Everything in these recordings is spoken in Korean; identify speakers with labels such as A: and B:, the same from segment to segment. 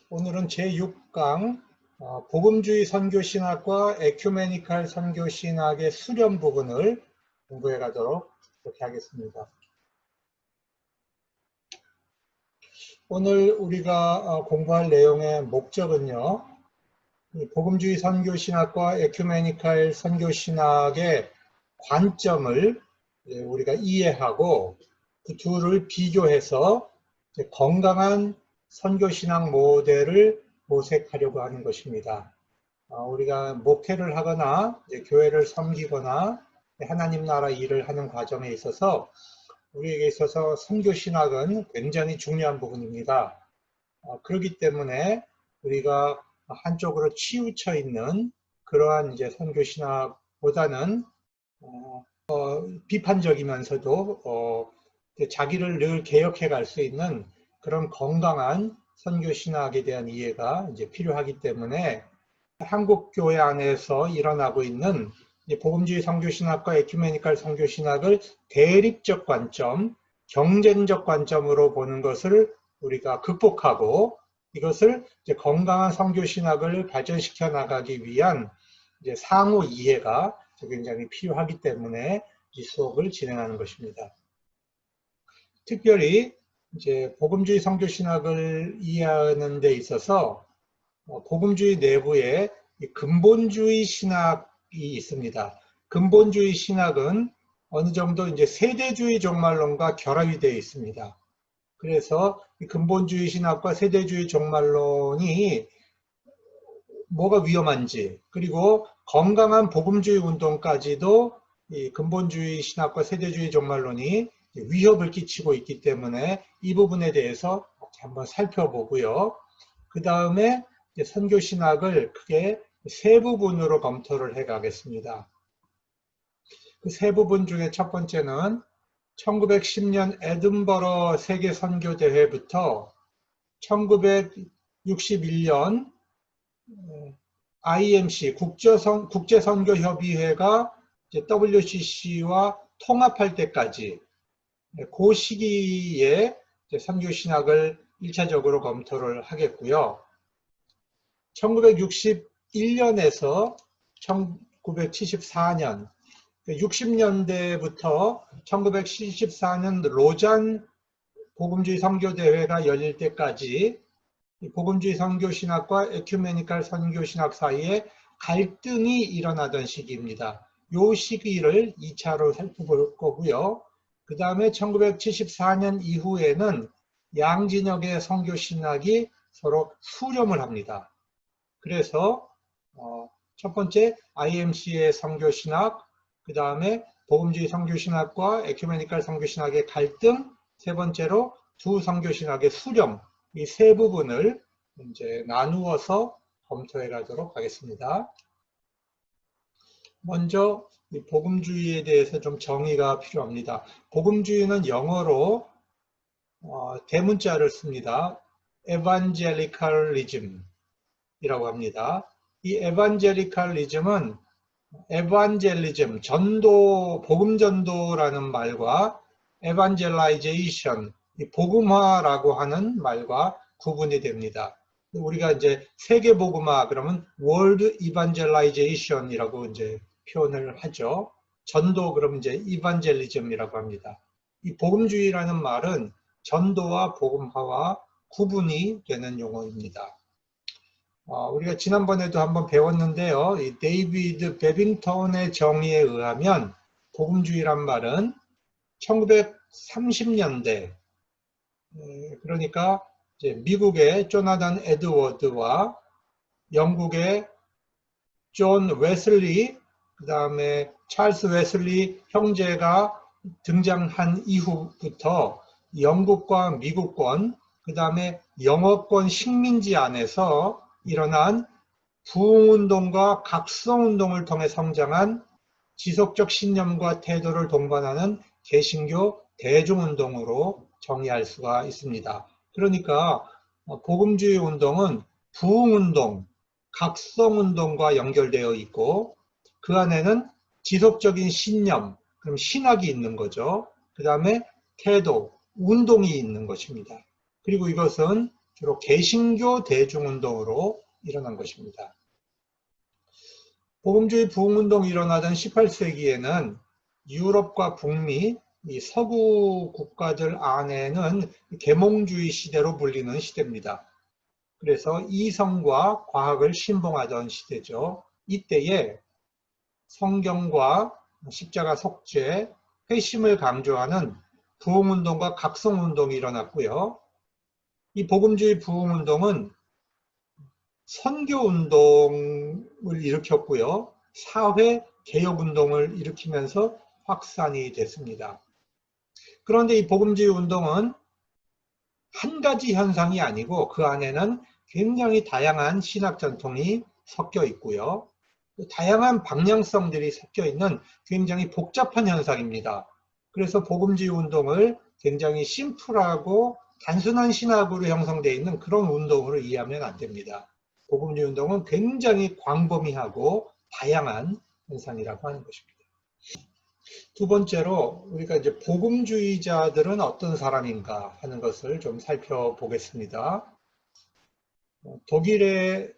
A: 오늘은 제6강 복음주의 선교신학과 에큐메니칼 선교신학의 수련 부분을 공부해 가도록 그렇게 하겠습니다. 오늘 우리가 공부할 내용의 목적은요, 복음주의 선교신학과 에큐메니칼 선교신학의 관점을 우리가 이해하고 그 둘을 비교해서 건강한 선교신학 모델을 모색하려고 하는 것입니다. 우리가 목회를 하거나 교회를 섬기거나 하나님 나라 일을 하는 과정에 있어서 우리에게 있어서 선교신학은 굉장히 중요한 부분입니다. 그렇기 때문에 우리가 한쪽으로 치우쳐 있는 그러한 선교신학보다는 비판적이면서도 자기를 늘 개혁해 갈 수 있는 그런 건강한 선교신학에 대한 이해가 필요하기 때문에 한국 교회 안에서 일어나고 있는 복음주의 선교신학과 에큐메니칼 선교신학을 대립적 관점, 경쟁적 관점으로 보는 것을 우리가 극복하고 이것을 건강한 선교신학을 발전시켜 나가기 위한 상호 이해가 굉장히 필요하기 때문에 이 수업을 진행하는 것입니다. 특별히 복음주의 선교신학을 이해하는 데 있어서 복음주의 내부에 근본주의 신학이 있습니다. 근본주의 신학은 어느 정도 세대주의 종말론과 결합이 되어 있습니다. 그래서 근본주의 신학과 세대주의 종말론이 뭐가 위험한지, 그리고 건강한 복음주의 운동까지도 이 근본주의 신학과 세대주의 종말론이 위협을 끼치고 있기 때문에 이 부분에 대해서 한번 살펴보고요. 그 다음에 선교신학을 크게 세 부분으로 검토를 해 가겠습니다. 그 세 부분 중에 첫 번째는 1910년 에든버러 세계선교대회부터 1961년 IMC 국제선교협의회가 WCC와 통합할 때까지 그 시기에 선교신학을 1차적으로 검토를 하겠고요. 1961년에서 1974년, 60년대부터 1974년 로잔 복음주의 선교대회가 열릴 때까지 복음주의 선교신학과 에큐메니칼 선교신학 사이에 갈등이 일어나던 시기입니다. 이 시기를 2차로 살펴볼 거고요. 그 다음에 1974년 이후에는 양진역의 선교신학이 서로 수렴을 합니다. 그래서 첫 번째 IMC의 선교신학, 그 다음에 복음주의 선교신학과 에큐메니칼 선교신학의 갈등, 세 번째로 두 선교신학의 수렴, 이 세 부분을 나누어서 검토해 가도록 하겠습니다. 먼저 이 복음주의에 대해서 좀 정의가 필요합니다. 복음주의는 영어로 대문자를 씁니다. evangelicalism 이라고 합니다. 이 evangelicalism은 evangelism, 전도, 복음 전도라는 말과 evangelization, 복음화라고 하는 말과 구분이 됩니다. 우리가 세계 복음화 그러면 world evangelization이라고 표현을 하죠. 전도 그러면 evangelism이라고 합니다. 이 복음주의라는 말은 전도와 복음화와 구분이 되는 용어입니다. 우리가 지난번에도 한번 배웠는데요. 이 데이비드 베빙턴의 정의에 의하면 복음주의란 말은 1930년대, 그러니까 미국의 조나단 에드워드와 영국의 존 웨슬리, 그 다음에 찰스 웨슬리 형제가 등장한 이후부터 영국과 미국권, 그 다음에 영어권 식민지 안에서 일어난 부흥운동과 각성운동을 통해 성장한 지속적 신념과 태도를 동반하는 개신교 대중운동으로 정의할 수가 있습니다. 그러니까 복음주의 운동은 부흥운동, 각성운동과 연결되어 있고 그 안에는 지속적인 신념, 그럼 신학이 있는 거죠. 그 다음에 태도, 운동이 있는 것입니다. 그리고 이것은 주로 개신교 대중운동으로 일어난 것입니다. 복음주의 부흥운동이 일어나던 18세기에는 유럽과 북미, 이 서구 국가들 안에는 계몽주의 시대로 불리는 시대입니다. 그래서 이성과 과학을 신봉하던 시대죠. 이때에 성경과 십자가 속죄, 회심을 강조하는 부흥운동과 각성운동이 일어났고요. 이 복음주의 부흥운동은 선교운동을 일으켰고요. 사회개혁운동을 일으키면서 확산이 됐습니다. 그런데 이 복음주의 운동은 한 가지 현상이 아니고 그 안에는 굉장히 다양한 신학 전통이 섞여 있고요. 다양한 방향성들이 섞여 있는 굉장히 복잡한 현상입니다. 그래서 복음주의 운동을 굉장히 심플하고 단순한 신학으로 형성되어 있는 그런 운동으로 이해하면 안 됩니다. 복음주의 운동은 굉장히 광범위하고 다양한 현상이라고 하는 것입니다. 두 번째로 우리가 이제 복음주의자들은 어떤 사람인가 하는 것을 좀 살펴보겠습니다. 독일의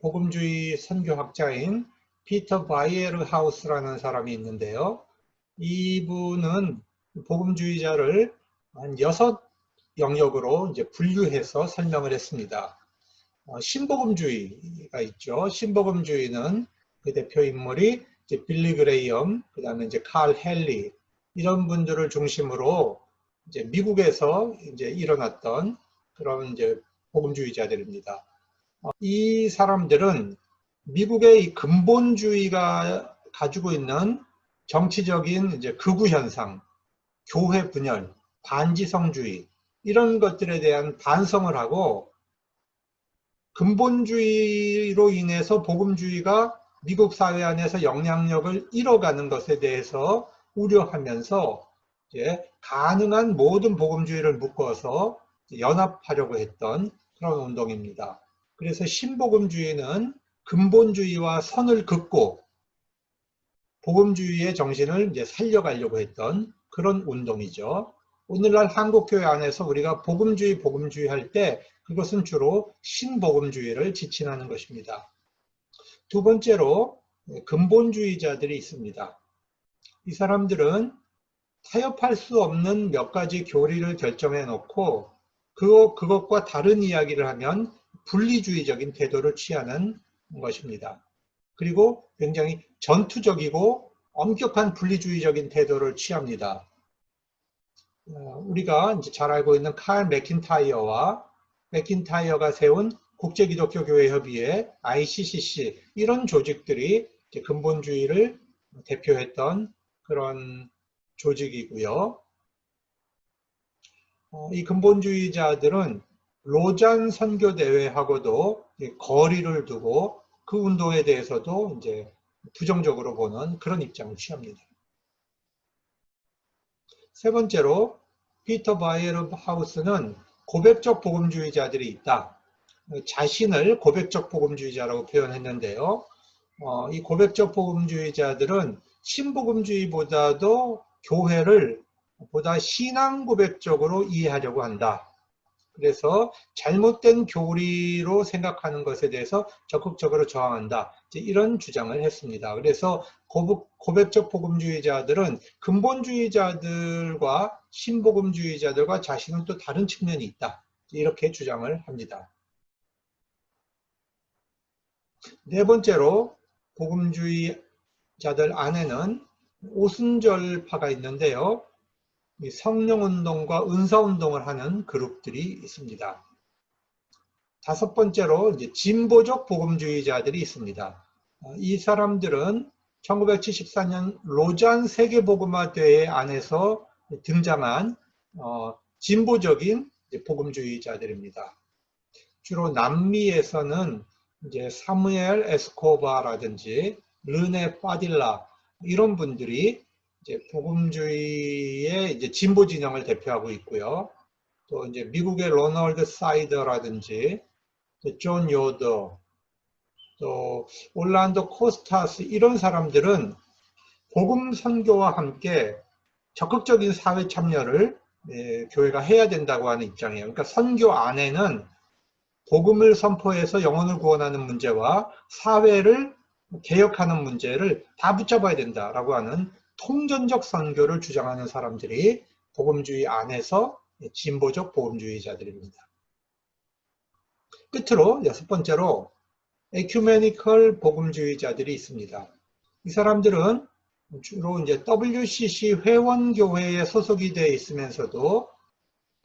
A: 복음주의 선교학자인 피터 바이에르하우스라는 사람이 있는데요. 이분은 복음주의자를 한 6 영역으로 이제 분류해서 설명을 했습니다. 신복음주의가 있죠. 신복음주의는 그 대표 인물이 이제 빌리 그레이엄, 그 다음에 이제 칼 헨리, 이런 분들을 중심으로 이제 미국에서 이제 일어났던 그런 이제 복음주의자들입니다. 이 사람들은 미국의 이 근본주의가 가지고 있는 정치적인 이제 극우 현상, 교회 분열, 반지성주의, 이런 것들에 대한 반성을 하고 근본주의로 인해서 복음주의가 미국 사회 안에서 영향력을 잃어가는 것에 대해서 우려하면서 이제 가능한 모든 복음주의를 묶어서 연합하려고 했던 그런 운동입니다. 그래서 신복음주의는 근본주의와 선을 긋고 복음주의의 정신을 이제 살려가려고 했던 그런 운동이죠. 오늘날 한국교회 안에서 우리가 복음주의 할 때 그것은 주로 신복음주의를 지칭하는 것입니다. 두 번째로 근본주의자들이 있습니다. 이 사람들은 타협할 수 없는 몇 가지 교리를 결정해 놓고 그것과 다른 이야기를 하면 분리주의적인 태도를 취하는 것입니다. 그리고 굉장히 전투적이고 엄격한 분리주의적인 태도를 취합니다. 우리가 이제 잘 알고 있는 칼 맥킨타이어가 세운 국제기독교교회협의회, ICCC, 이런 조직들이 이제 근본주의를 대표했던 그런 조직이고요. 이 근본주의자들은 로잔 선교대회하고도 거리를 두고 그 운동에 대해서도 이제 부정적으로 보는 그런 입장을 취합니다. 세 번째로 피터 바이에르하우스는 고백적 복음주의자들이 있다. 자신을 고백적 복음주의자라고 표현했는데요. 이 고백적 복음주의자들은 신복음주의보다도 교회를 보다 신앙 고백적으로 이해하려고 한다. 그래서 잘못된 교리로 생각하는 것에 대해서 적극적으로 저항한다. 이런 주장을 했습니다. 그래서 고백적 복음주의자들은 근본주의자들과 신복음주의자들과 자신은 또 다른 측면이 있다. 이렇게 주장을 합니다. 네 번째로 복음주의자들 안에는 오순절파가 있는데요. 성령운동과 은사운동을 하는 그룹들이 있습니다. 다섯 번째로 이제 진보적 복음주의자들이 있습니다. 이 사람들은 1974년 로잔 세계복음화대회 안에서 등장한 진보적인 복음주의자들입니다. 주로 남미에서는 이제 사무엘 에스코바라든지 르네 파딜라, 이런 분들이 이제 복음주의의 이제 진보 진영을 대표하고 있고요. 또 이제 미국의 로널드 사이더라든지 존 요더, 또 올란도 코스타스, 이런 사람들은 복음 선교와 함께 적극적인 사회 참여를 교회가 해야 된다고 하는 입장이에요. 그러니까 선교 안에는 복음을 선포해서 영혼을 구원하는 문제와 사회를 개혁하는 문제를 다 붙잡아야 된다라고 하는 통전적 선교를 주장하는 사람들이 복음주의 안에서 진보적 복음주의자들입니다. 끝으로 여섯 번째로 에큐메니컬 복음주의자들이 있습니다. 이 사람들은 주로 이제 WCC 회원교회에 소속이 되어 있으면서도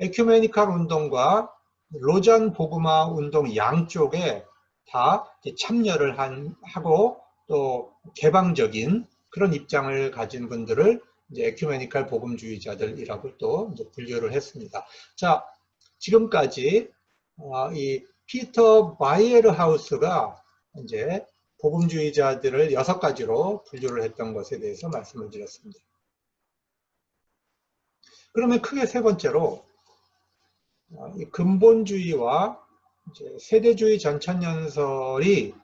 A: 에큐메니컬 운동과 로잔 복음화 운동 양쪽에 다 참여를 하고 또 개방적인 그런 입장을 가진 분들을 이제 에큐메니컬 복음주의자들이라고 또 이제 분류를 했습니다. 자, 지금까지 이 피터 바이에르하우스가 이제 복음주의자들을 6가지로 분류를 했던 것에 대해서 말씀을 드렸습니다. 그러면 크게 세 번째로 이 근본주의와 이제 세대주의 전천연설이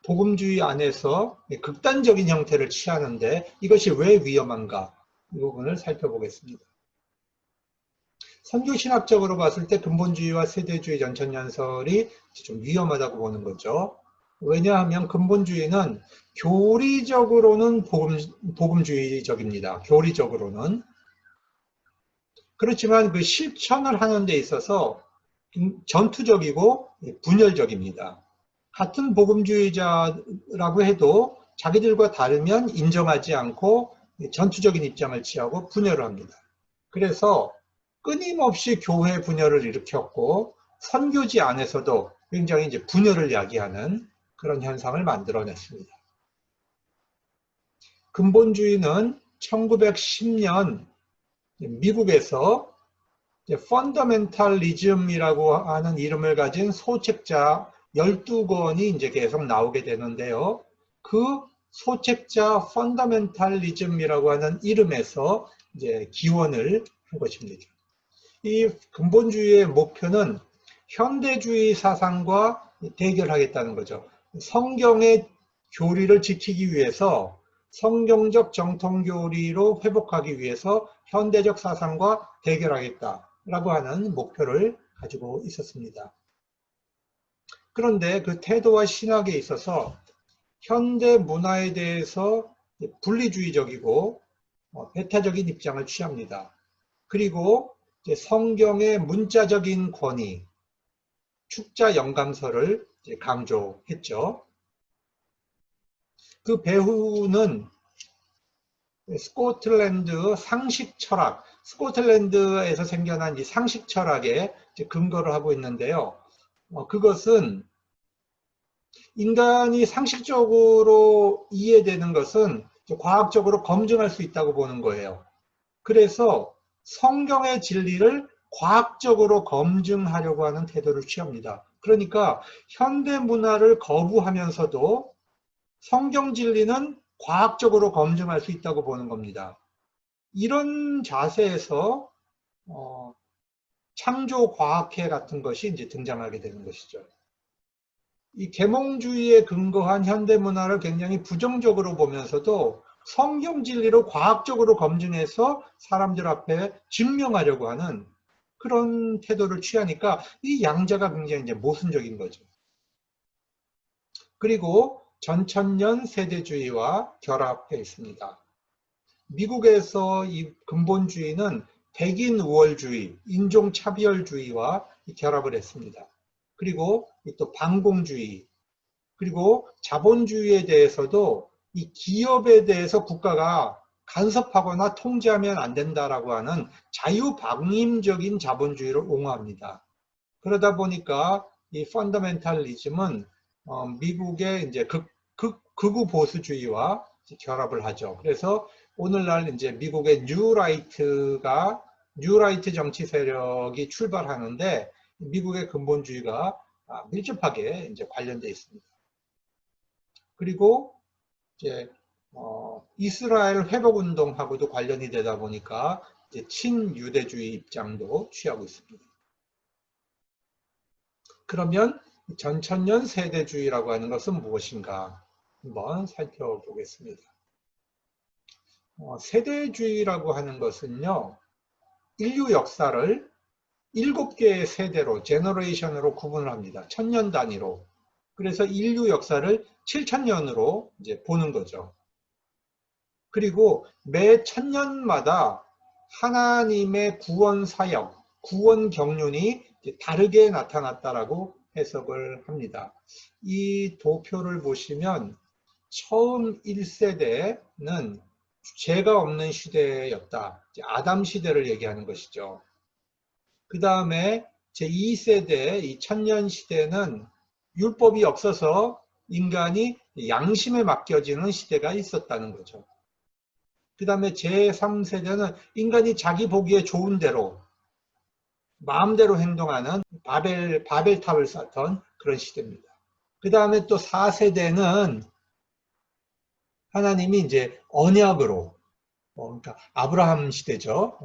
A: 복음주의 안에서 극단적인 형태를 취하는데 이것이 왜 위험한가 이 부분을 살펴보겠습니다. 선교신학적으로 봤을 때 근본주의와 세대주의 전천연설이 좀 위험하다고 보는 거죠. 왜냐하면 근본주의는 교리적으로는 복음주의적입니다. 교리적으로는. 그렇지만 그 실천을 하는 데 있어서 전투적이고 분열적입니다. 같은 복음주의자라고 해도 자기들과 다르면 인정하지 않고 전투적인 입장을 취하고 분열을 합니다. 그래서 끊임없이 교회 분열을 일으켰고 선교지 안에서도 굉장히 이제 분열을 야기하는 그런 현상을 만들어냈습니다. 근본주의는 1910년 미국에서 펀더멘탈리즘이라고 하는 이름을 가진 소책자 12권이 이제 계속 나오게 되는데요. 그 소책자 펀더멘탈리즘이라고 하는 이름에서 이제 기원을 한 것입니다. 이 근본주의의 목표는 현대주의 사상과 대결하겠다는 거죠. 성경의 교리를 지키기 위해서 성경적 정통교리로 회복하기 위해서 현대적 사상과 대결하겠다라고 하는 목표를 가지고 있었습니다. 그런데 그 태도와 신학에 있어서 현대 문화에 대해서 분리주의적이고 배타적인 입장을 취합니다. 그리고 성경의 문자적인 권위, 축자 영감서를 강조했죠. 그 배후는 스코틀랜드 상식 철학, 스코틀랜드에서 생겨난 이 상식 철학에 근거를 하고 있는데요. 그것은 인간이 상식적으로 이해되는 것은 과학적으로 검증할 수 있다고 보는 거예요. 그래서 성경의 진리를 과학적으로 검증하려고 하는 태도를 취합니다. 그러니까 현대 문화를 거부하면서도 성경 진리는 과학적으로 검증할 수 있다고 보는 겁니다. 이런 자세에서 창조과학회 같은 것이 이제 등장하게 되는 것이죠. 이 계몽주의에 근거한 현대문화를 굉장히 부정적으로 보면서도 성경 진리로 과학적으로 검증해서 사람들 앞에 증명하려고 하는 그런 태도를 취하니까 이 양자가 굉장히 이제 모순적인 거죠. 그리고 전천년 세대주의와 결합해 있습니다. 미국에서 이 근본주의는 백인 우월주의, 인종차별주의와 결합을 했습니다. 그리고 또 반공주의, 그리고 자본주의에 대해서도 이 기업에 대해서 국가가 간섭하거나 통제하면 안 된다라고 하는 자유방임적인 자본주의를 옹호합니다. 그러다 보니까 이 펀더멘탈리즘은 미국의 이제 극우 보수주의와 결합을 하죠. 그래서 오늘날 이제 미국의 뉴라이트 정치 세력이 출발하는데 미국의 근본주의가 밀접하게 이제 관련되어 있습니다. 그리고 이제 이스라엘 회복운동하고도 관련이 되다 보니까 이제 친유대주의 입장도 취하고 있습니다. 그러면 전천년 세대주의라고 하는 것은 무엇인가 한번 살펴보겠습니다. 세대주의라고 하는 것은요, 인류 역사를 7개의 세대로, 제너레이션으로 구분을 합니다. 천년 단위로. 그래서 인류 역사를 7,000년으로 이제 보는 거죠. 그리고 매 1,000년마다 하나님의 구원 사역, 구원 경륜이 다르게 나타났다라고 해석을 합니다. 이 도표를 보시면 처음 1세대는 죄가 없는 시대였다. 아담 시대를 얘기하는 것이죠. 그 다음에 제2세대, 이 천년 시대는 율법이 없어서 인간이 양심에 맡겨지는 시대가 있었다는 거죠. 그 다음에 제3세대는 인간이 자기 보기에 좋은 대로 마음대로 행동하는 바벨탑을 쌓던 그런 시대입니다. 그 다음에 또 4세대는 하나님이 이제 언약으로, 그러니까 아브라함 시대죠.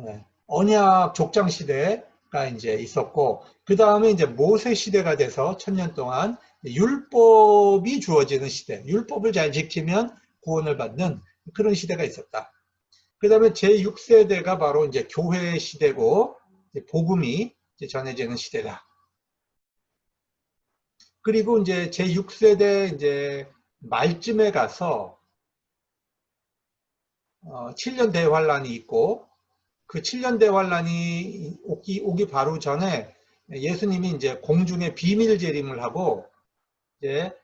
A: 언약 족장 시대가 이제 있었고, 그 다음에 이제 모세 시대가 돼서 1000년 동안 율법이 주어지는 시대, 율법을 잘 지키면 구원을 받는 그런 시대가 있었다. 그 다음에 제6세대가 바로 이제 교회 시대고, 복음이 이제 전해지는 시대다. 그리고 이제 제6세대 이제 말쯤에 가서 7년 대환란이 있고, 그 7년 대환란이 오기 바로 전에 예수님이 이제 공중에 비밀 재림을 하고, 이제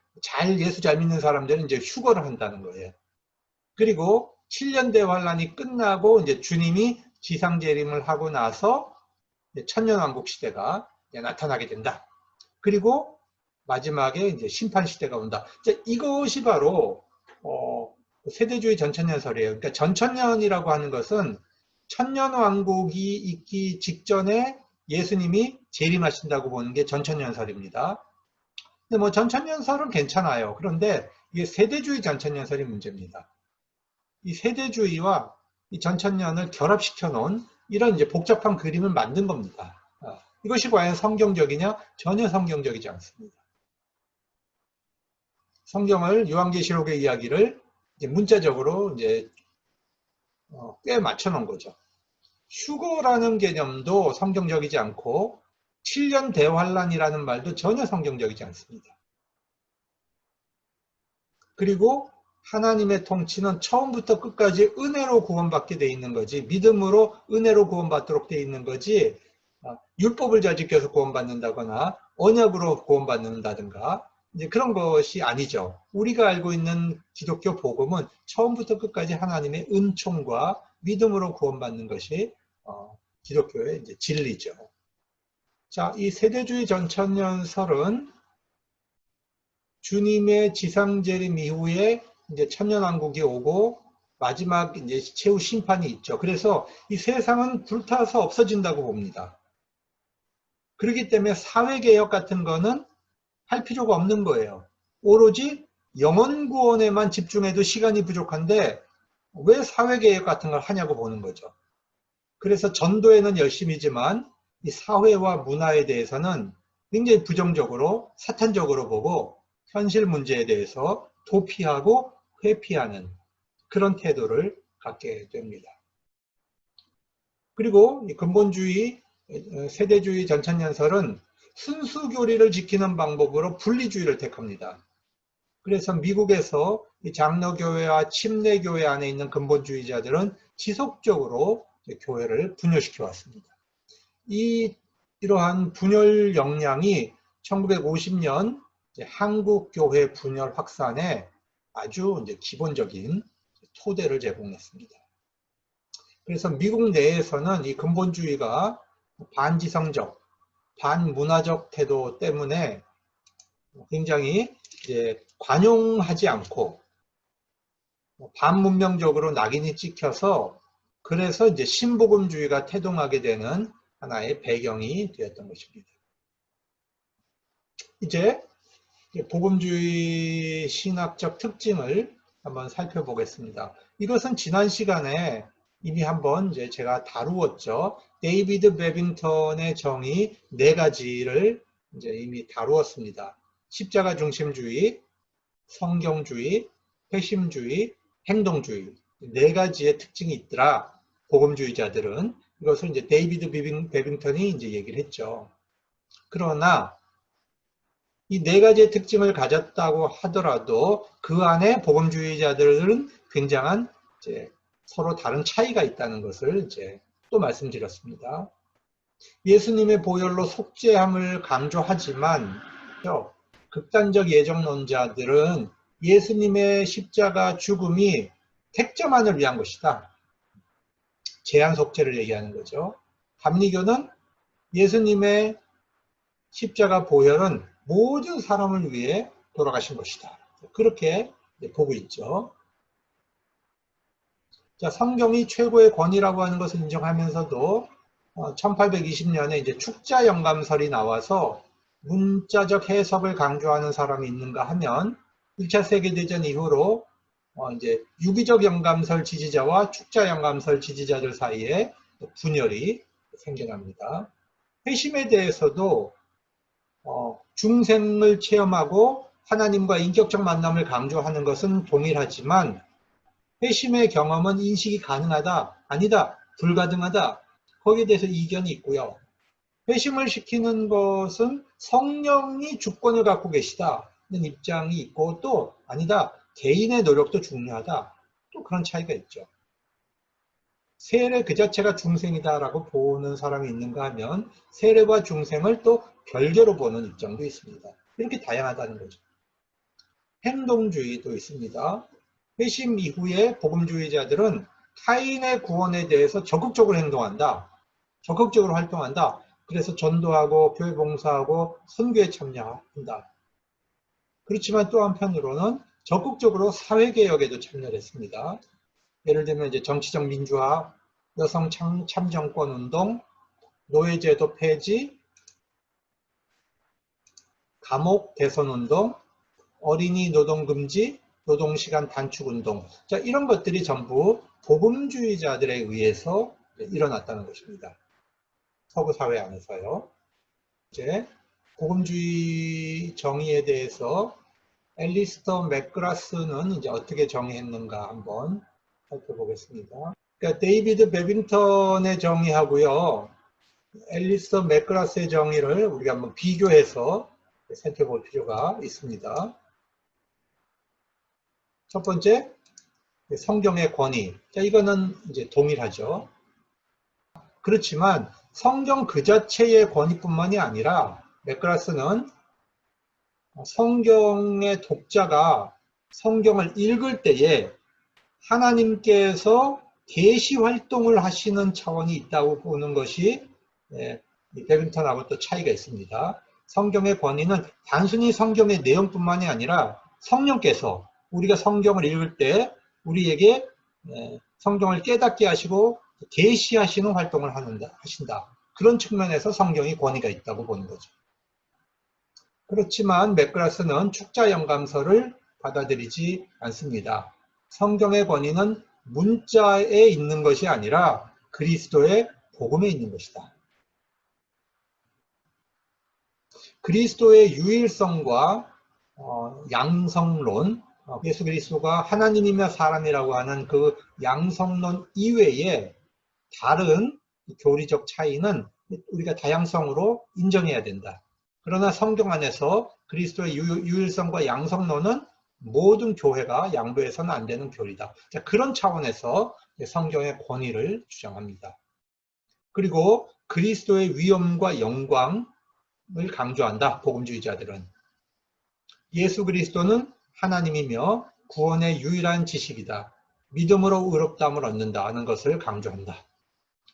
A: 예수 잘 믿는 사람들은 이제 휴거를 한다는 거예요. 그리고 7년 대환란이 끝나고 이제 주님이 지상 재림을 하고 나서 천년왕국 시대가 나타나게 된다. 그리고 마지막에 이제 심판 시대가 온다. 이것이 바로 세대주의 전천년설이에요. 그러니까 전천년이라고 하는 것은 천년왕국이 있기 직전에 예수님이 재림하신다고 보는 게 전천년설입니다. 근데 뭐 전천년설은 괜찮아요. 그런데 이게 세대주의 전천년설이 문제입니다. 이 세대주의와 이 전천년을 결합시켜 놓은 이런 이제 복잡한 그림을 만든 겁니다. 이것이 과연 성경적이냐? 전혀 성경적이지 않습니다. 성경을 요한계시록의 이야기를 이제 문자적으로 이제 꽤 맞춰 놓은 거죠. 휴거라는 개념도 성경적이지 않고 7년 대환란이라는 말도 전혀 성경적이지 않습니다. 그리고 하나님의 통치는 처음부터 끝까지 은혜로 구원받게 돼 있는 거지, 믿음으로 은혜로 구원받도록 돼 있는 거지, 율법을 잘 지켜서 구원받는다거나 언약으로 구원받는다든가 이제 그런 것이 아니죠. 우리가 알고 있는 기독교 복음은 처음부터 끝까지 하나님의 은총과 믿음으로 구원받는 것이 기독교의 이제 진리죠. 자, 이 세대주의 전천년설은 주님의 지상재림 이후에 이제 천년왕국이 오고 마지막 이제 최후 심판이 있죠. 그래서 이 세상은 불타서 없어진다고 봅니다. 그렇기 때문에 사회개혁 같은 거는 할 필요가 없는 거예요. 오로지 영혼구원에만 집중해도 시간이 부족한데 왜 사회개혁 같은 걸 하냐고 보는 거죠. 그래서 전도에는 열심이지만 이 사회와 문화에 대해서는 굉장히 부정적으로 사탄적으로 보고 현실 문제에 대해서 도피하고 회피하는 그런 태도를 갖게 됩니다. 그리고 이 근본주의, 세대주의 전천년설은 순수교리를 지키는 방법으로 분리주의를 택합니다. 그래서 미국에서 이 장로교회와 침례교회 안에 있는 근본주의자들은 지속적으로 교회를 분열시켜 왔습니다. 이러한 분열 역량이 1950년 한국교회 분열 확산에 아주 이제 기본적인 토대를 제공했습니다. 그래서 미국 내에서는 이 근본주의가 반지성적, 반문화적 태도 때문에 굉장히 이제 관용하지 않고 반문명적으로 낙인이 찍혀서 그래서 이제 신복음주의가 태동하게 되는 하나의 배경이 되었던 것입니다. 이제 복음주의 신학적 특징을 한번 살펴보겠습니다. 이것은 지난 시간에 이미 한번 이제 제가 다루었죠. 데이비드 베빙턴의 정의 4가지를 이제 이미 다루었습니다. 십자가 중심주의, 성경주의, 회심주의, 행동주의 4가지의 특징이 있더라. 복음주의자들은 이것을 이제 데이비드 베빙턴이 이제 얘기를 했죠. 그러나 이 네 가지의 특징을 가졌다고 하더라도 그 안에 복음주의자들은 굉장한 이제 서로 다른 차이가 있다는 것을 이제 또 말씀드렸습니다. 예수님의 보혈로 속죄함을 강조하지만 극단적 예정론자들은 예수님의 십자가 죽음이 택자만을 위한 것이다. 제한 속죄를 얘기하는 거죠. 감리교는 예수님의 십자가 보혈은 모든 사람을 위해 돌아가신 것이다. 그렇게 보고 있죠. 자, 성경이 최고의 권위라고 하는 것을 인정하면서도 1820년에 이제 축자영감설이 나와서 문자적 해석을 강조하는 사람이 있는가 하면 1차 세계대전 이후로 이제 유기적 영감설 지지자와 축자영감설 지지자들 사이에 분열이 생겨납니다. 회심에 대해서도 중생을 체험하고 하나님과 인격적 만남을 강조하는 것은 동일하지만 회심의 경험은 인식이 가능하다, 아니다, 불가능하다. 거기에 대해서 이견이 있고요. 회심을 시키는 것은 성령이 주권을 갖고 계시다는 입장이 있고 또 아니다, 개인의 노력도 중요하다. 또 그런 차이가 있죠. 세례 그 자체가 중생이다라고 보는 사람이 있는가 하면 세례와 중생을 또 별개로 보는 입장도 있습니다. 이렇게 다양하다는 거죠. 행동주의도 있습니다. 회심 이후에 복음주의자들은 타인의 구원에 대해서 적극적으로 행동한다. 적극적으로 활동한다. 그래서 전도하고 교회 봉사하고 선교에 참여한다. 그렇지만 또 한편으로는 적극적으로 사회개혁에도 참여를 했습니다. 예를 들면 이제 정치적 민주화, 여성 참정권 운동, 노예제도 폐지, 감옥 개선 운동, 어린이 노동 금지, 노동시간 단축 운동. 자, 이런 것들이 전부 복음주의자들에 의해서 일어났다는 것입니다. 서구 사회 안에서요. 이제 복음주의 정의에 대해서 앨리스터 맥그라스는 이제 어떻게 정의했는가 한번 살펴보겠습니다. 그러니까 데이비드 베빙턴의 정의하고요, 앨리스터 맥그라스의 정의를 우리가 한번 비교해서 살펴볼 필요가 있습니다. 첫 번째, 성경의 권위. 자, 이거는 이제 동일하죠. 그렇지만 성경 그 자체의 권위뿐만이 아니라 맥그라스는 성경의 독자가 성경을 읽을 때에 하나님께서 계시 활동을 하시는 차원이 있다고 보는 것이 베빙턴하고 또 차이가 있습니다. 성경의 권위는 단순히 성경의 내용뿐만이 아니라 성령께서 우리가 성경을 읽을 때 우리에게 성경을 깨닫게 하시고 계시하시는 활동을 하신다. 그런 측면에서 성경이 권위가 있다고 보는 거죠. 그렇지만 맥그라스는 축자영감설을 받아들이지 않습니다. 성경의 권위는 문자에 있는 것이 아니라 그리스도의 복음에 있는 것이다. 그리스도의 유일성과 양성론, 예수 그리스도가 하나님이며 사람이라고 하는 그 양성론 이외에 다른 교리적 차이는 우리가 다양성으로 인정해야 된다. 그러나 성경 안에서 그리스도의 유일성과 양성론은 모든 교회가 양보해서는 안 되는 교리다. 자, 그런 차원에서 성경의 권위를 주장합니다. 그리고 그리스도의 위엄과 영광을 강조한다. 복음주의자들은. 예수 그리스도는 하나님이며 구원의 유일한 지식이다. 믿음으로 의롭다함을 얻는다 하는 것을 강조한다.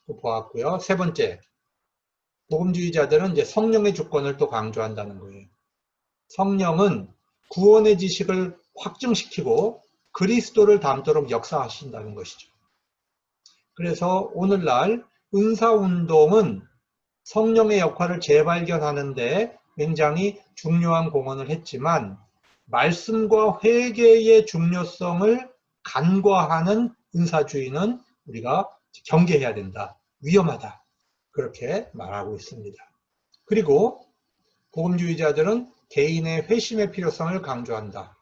A: 또 보았고요. 세 번째, 복음주의자들은 이제 성령의 주권을 또 강조한다는 거예요. 성령은 구원의 지식을 확증시키고 그리스도를 닮도록 역사하신다는 것이죠. 그래서 오늘날 은사운동은 성령의 역할을 재발견하는 데 굉장히 중요한 공헌을 했지만 말씀과 회개의 중요성을 간과하는 은사주의는 우리가 경계해야 된다. 위험하다. 그렇게 말하고 있습니다. 그리고 복음주의자들은 개인의 회심의 필요성을 강조한다.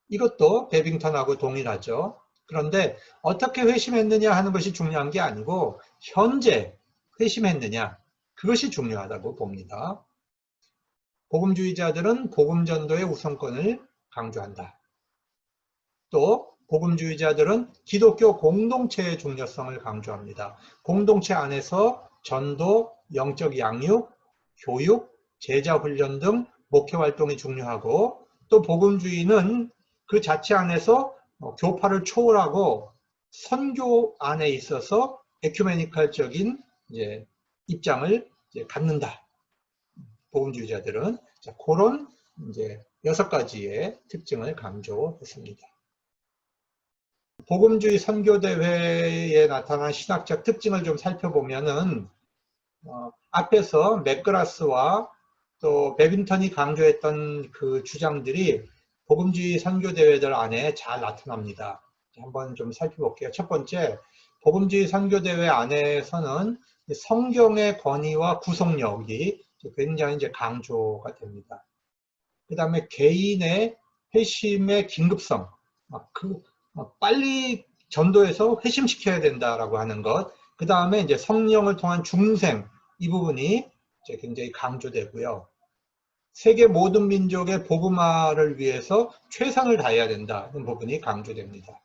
A: 이것도 베빙턴하고 동일하죠. 그런데 어떻게 회심했느냐 하는 것이 중요한 게 아니고 현재 회심했느냐, 그것이 중요하다고 봅니다. 복음주의자들은 복음전도의 우선권을 강조한다. 또 복음주의자들은 기독교 공동체의 중요성을 강조합니다. 공동체 안에서 전도, 영적 양육, 교육, 제자훈련 등 목회활동이 중요하고, 또 복음주의는 그 자체 안에서 교파를 초월하고 선교 안에 있어서 에큐메니컬적인 입장을 갖는다. 복음주의자들은 그런 6가지의 특징을 강조했습니다. 복음주의 선교대회에 나타난 신학적 특징을 좀 살펴보면은 앞에서 맥그라스와 또 베빈턴이 강조했던 그 주장들이 복음주의 선교대회들 안에 잘 나타납니다. 한번 좀 살펴볼게요. 첫 번째, 복음주의 선교대회 안에서는 성경의 권위와 구속력이 굉장히 강조가 됩니다. 그 다음에 개인의 회심의 긴급성, 빨리 전도해서 회심시켜야 된다라고 하는 것, 그 다음에 성령을 통한 중생, 이 부분이 굉장히 강조되고요. 세계 모든 민족의 복음화를 위해서 최선을 다해야 된다는 부분이 강조됩니다.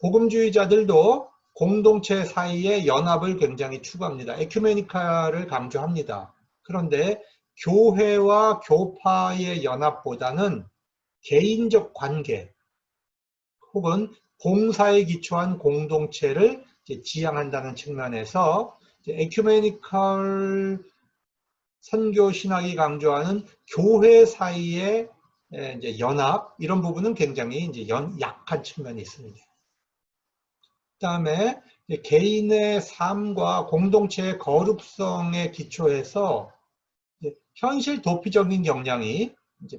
A: 복음주의자들도 공동체 사이의 연합을 굉장히 추구합니다. 에큐메니카를 강조합니다. 그런데 교회와 교파의 연합보다는 개인적 관계 혹은 봉사에 기초한 공동체를 지향한다는 측면에서 에큐메니컬 선교 신학이 강조하는 교회 사이의 연합, 이런 부분은 굉장히 약한 측면이 있습니다. 그 다음에 개인의 삶과 공동체의 거룩성에 기초해서 현실 도피적인 경향이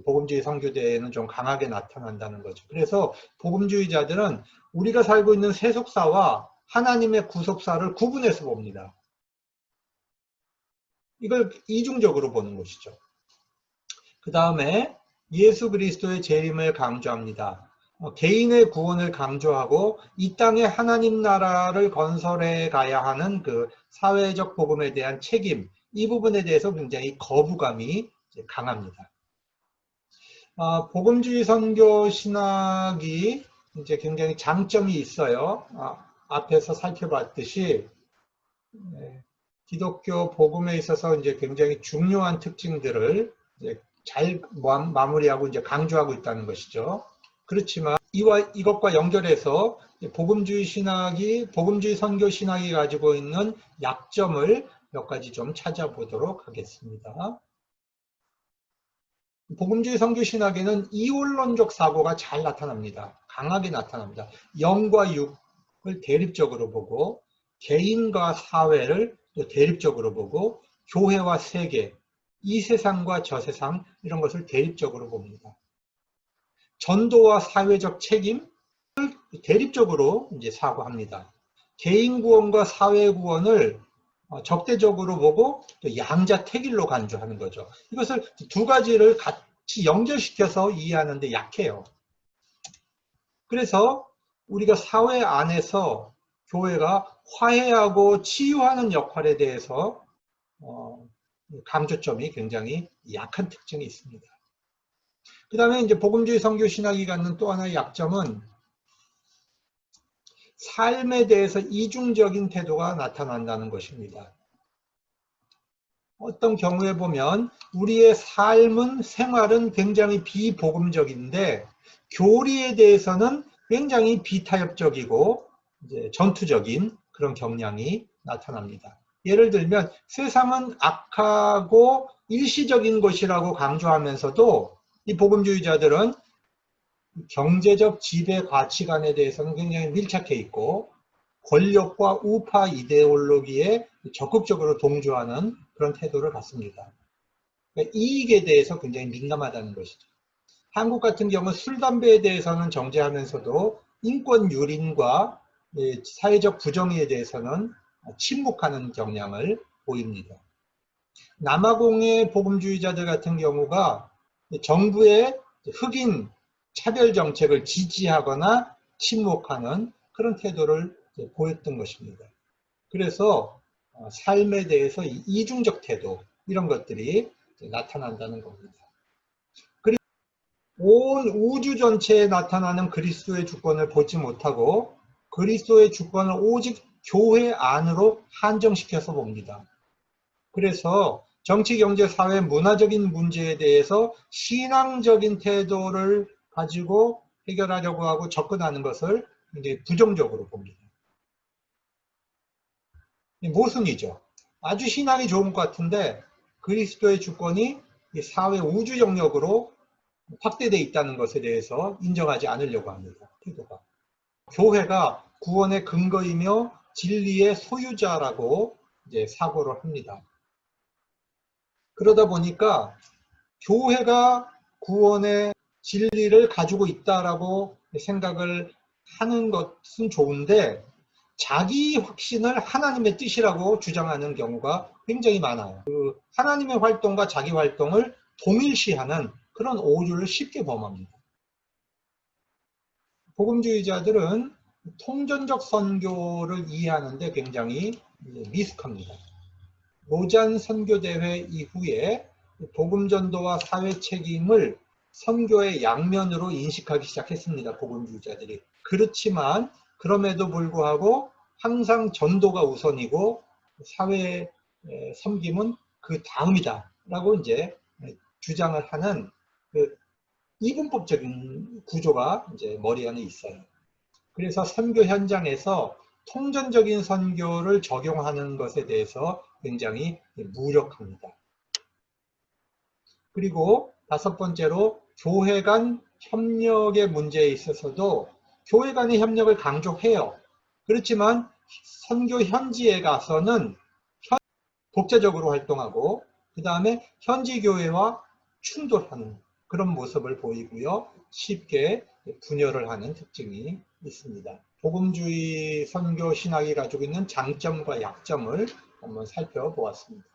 A: 복음주의 선교대에는 좀 강하게 나타난다는 거죠. 그래서 복음주의자들은 우리가 살고 있는 세속사와 하나님의 구속사를 구분해서 봅니다. 이걸 이중적으로 보는 것이죠. 그 다음에 예수 그리스도의 재림을 강조합니다. 개인의 구원을 강조하고 이 땅에 하나님 나라를 건설해 가야 하는 그 사회적 복음에 대한 책임, 이 부분에 대해서 굉장히 거부감이 강합니다. 복음주의 선교 신학이 굉장히 장점이 있어요. 앞에서 살펴봤듯이 기독교 복음에 있어서 굉장히 중요한 특징들을 잘 마무리하고 강조하고 있다는 것이죠. 그렇지만 이것과 연결해서 복음주의 선교 신학이 가지고 있는 약점을 몇 가지 좀 찾아보도록 하겠습니다. 복음주의 선교 신학에는 이원론적 사고가 잘 나타납니다. 강하게 나타납니다. 영과 육을 대립적으로 보고, 개인과 사회를 또 대립적으로 보고, 교회와 세계, 이 세상과 저 세상, 이런 것을 대립적으로 봅니다. 전도와 사회적 책임을 대립적으로 사고합니다. 개인 구원과 사회 구원을 적대적으로 보고 또 양자택일로 간주하는 거죠. 이것을 두 가지를 같이 연결시켜서 이해하는 데 약해요. 그래서 우리가 사회 안에서 교회가 화해하고 치유하는 역할에 대해서 강조점이 굉장히 약한 특징이 있습니다. 그 다음에 복음주의 선교 신학이 갖는 또 하나의 약점은 삶에 대해서 이중적인 태도가 나타난다는 것입니다. 어떤 경우에 보면 우리의 생활은 굉장히 비복음적인데 교리에 대해서는 굉장히 비타협적이고 전투적인 그런 경향이 나타납니다. 예를 들면 세상은 악하고 일시적인 것이라고 강조하면서도 이 복음주의자들은 경제적 지배 가치관에 대해서는 굉장히 밀착해 있고 권력과 우파 이데올로기에 적극적으로 동조하는 그런 태도를 갖습니다. 그러니까 이익에 대해서 굉장히 민감하다는 것이죠. 한국 같은 경우는 술, 담배에 대해서는 정죄하면서도 인권 유린과 사회적 부정의에 대해서는 침묵하는 경향을 보입니다. 남아공의 복음주의자들 같은 경우가 정부의 흑인 차별 정책을 지지하거나 침묵하는 그런 태도를 보였던 것입니다. 그래서 삶에 대해서 이중적 태도 이런 것들이 나타난다는 겁니다. 그리고 온 우주 전체에 나타나는 그리스도의 주권을 보지 못하고 그리스도의 주권을 오직 교회 안으로 한정시켜서 봅니다. 그래서 정치, 경제, 사회, 문화적인 문제에 대해서 신앙적인 태도를 가지고 해결하려고 하고 접근하는 것을 이제 부정적으로 봅니다. 모순이죠. 아주 신앙이 좋은 것 같은데 그리스도의 주권이 사회 우주 영역으로 확대되어 있다는 것에 대해서 인정하지 않으려고 합니다. 태도가. 교회가 구원의 근거이며 진리의 소유자라고 이제 사고를 합니다. 그러다 보니까 교회가 구원의 진리를 가지고 있다라고 생각을 하는 것은 좋은데 자기 확신을 하나님의 뜻이라고 주장하는 경우가 굉장히 많아요. 그 하나님의 활동과 자기 활동을 동일시하는 그런 오류를 쉽게 범합니다. 복음주의자들은 통전적 선교를 이해하는데 굉장히 미숙합니다. 로잔 선교대회 이후에 복음전도와 사회 책임을 선교의 양면으로 인식하기 시작했습니다. 복음주의자들이. 그렇지만 그럼에도 불구하고 항상 전도가 우선이고 사회 섬김은 그 다음이다 라고 이제 주장을 하는 그 이분법적인 구조가 이제 머리 안에 있어요. 그래서 선교 현장에서 통전적인 선교를 적용하는 것에 대해서 굉장히 무력합니다. 그리고 다섯 번째로 교회 간 협력의 문제에 있어서도 교회 간의 협력을 강조해요. 그렇지만 선교 현지에 가서는 독자적으로 활동하고 그 다음에 현지 교회와 충돌하는 그런 모습을 보이고요. 쉽게 분열을 하는 특징이 있습니다. 복음주의 선교 신학이 가지고 있는 장점과 약점을 한번 살펴보았습니다.